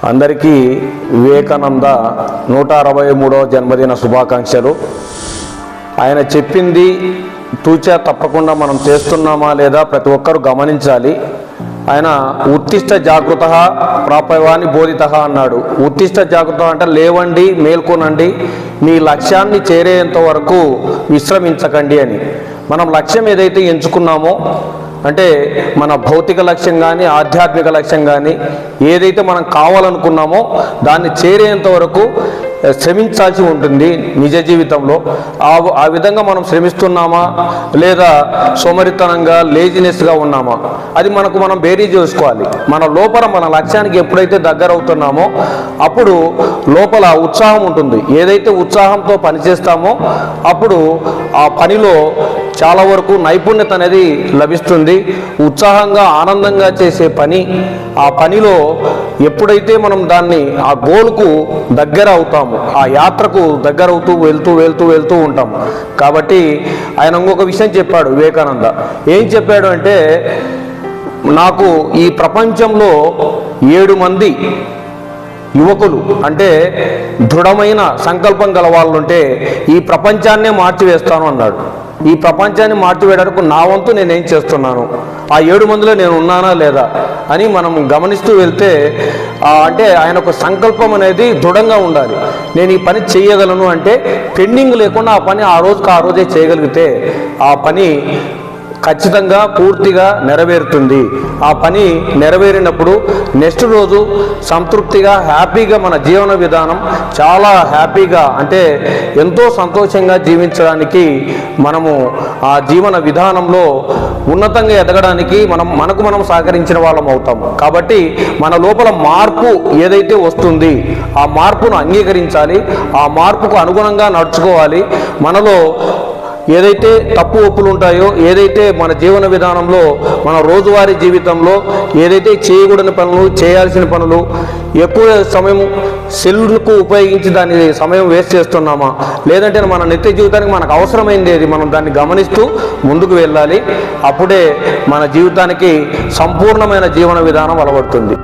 అందరికీ వివేకానంద 163వ జన్మదిన శుభాకాంక్షలు. ఆయన చెప్పింది తూచా తప్పకుండా మనం చేస్తున్నామా లేదా ప్రతి ఒక్కరూ గమనించాలి. ఆయన ఉత్తిష్ట జాగృత ప్రాపవాని బోధిత అన్నాడు. ఉత్తిష్ట జాగృత అంటే లేవండి, మేల్కొనండి, మీ లక్ష్యాన్ని చేరేంత వరకు విశ్రమించకండి అని. మనం లక్ష్యం ఏదైతే ఎంచుకున్నామో అంటే మన భౌతిక లక్ష్యం కానీ ఆధ్యాత్మిక లక్ష్యం కానీ ఏదైతే మనం కావాలనుకున్నామో దాన్ని చేరేంత వరకు శ్రమించాల్సి ఉంటుంది నిజ జీవితంలో. ఆ విధంగా మనం శ్రమిస్తున్నామా లేదా సోమరితనంగా లేజినెస్గా ఉన్నామా అది మనం బేరీ చేసుకోవాలి. మన లోపల మన లక్ష్యానికి ఎప్పుడైతే దగ్గర అవుతున్నామో అప్పుడు లోపల ఉత్సాహం ఉంటుంది. ఏదైతే ఉత్సాహంతో పనిచేస్తామో అప్పుడు ఆ పనిలో చాలా వరకు నైపుణ్యత అనేది లభిస్తుంది. ఉత్సాహంగా ఆనందంగా చేసే పని, ఆ పనిలో ఎప్పుడైతే మనం దాన్ని ఆ గోల్కు దగ్గర అవుతామో ఆ యాత్రకు దగ్గర అవుతూ వెళ్తూ ఉంటాం. కాబట్టి ఆయన ఇంకొక విషయం చెప్పాడు వివేకానంద. ఏం చెప్పాడు అంటే, నాకు ఈ ప్రపంచంలో 7 మంది యువకులు అంటే దృఢమైన సంకల్పం గల వాళ్ళు ఉంటే ఈ ప్రపంచాన్నే మార్చివేస్తాను అన్నాడు. ఈ ప్రపంచాన్ని మార్చివేయడానికి నా వంతు నేనేం చేస్తున్నాను, ఆ 7 మందిలో నేను ఉన్నానా లేదా అని మనం గమనిస్తూ వెళ్తే అంటే ఆయన ఒక సంకల్పం అనేది దృఢంగా ఉండాలి. నేను ఈ పని చేయగలను అంటే పెండింగ్ లేకుండా ఆ పని ఆ రోజే చేయగలిగితే ఆ పని ఖచ్చితంగా పూర్తిగా నెరవేరుతుంది. ఆ పని నెరవేరినప్పుడు నెక్స్ట్ రోజు సంతృప్తిగా హ్యాపీగా మన జీవన విధానం చాలా హ్యాపీగా అంటే ఎంతో సంతోషంగా జీవించడానికి మనము ఆ జీవన విధానంలో ఉన్నతంగా ఎదగడానికి మనకు సహకరించిన వాళ్ళం అవుతాం. కాబట్టి మన లోపల మార్పు ఏదైతే వస్తుంది ఆ మార్పును అంగీకరించాలి, ఆ మార్పుకు అనుగుణంగా నడుచుకోవాలి. మనలో ఏదైతే తప్పు ఒప్పులు ఉంటాయో, ఏదైతే మన జీవన విధానంలో మన రోజువారీ జీవితంలో ఏదైతే చేయకూడని పనులు, చేయాల్సిన పనులు ఎక్కువ సమయం సెల్లుకు ఉపయోగించి దాని సమయం వేస్ట్ చేస్తున్నామా, లేదంటే మన నిత్య జీవితానికి మనకు అవసరమైంది ఏది మనం దాన్ని గమనిస్తూ ముందుకు వెళ్ళాలి. అప్పుడే మన జీవితానికి సంపూర్ణమైన జీవన విధానం అలవడుతుంది.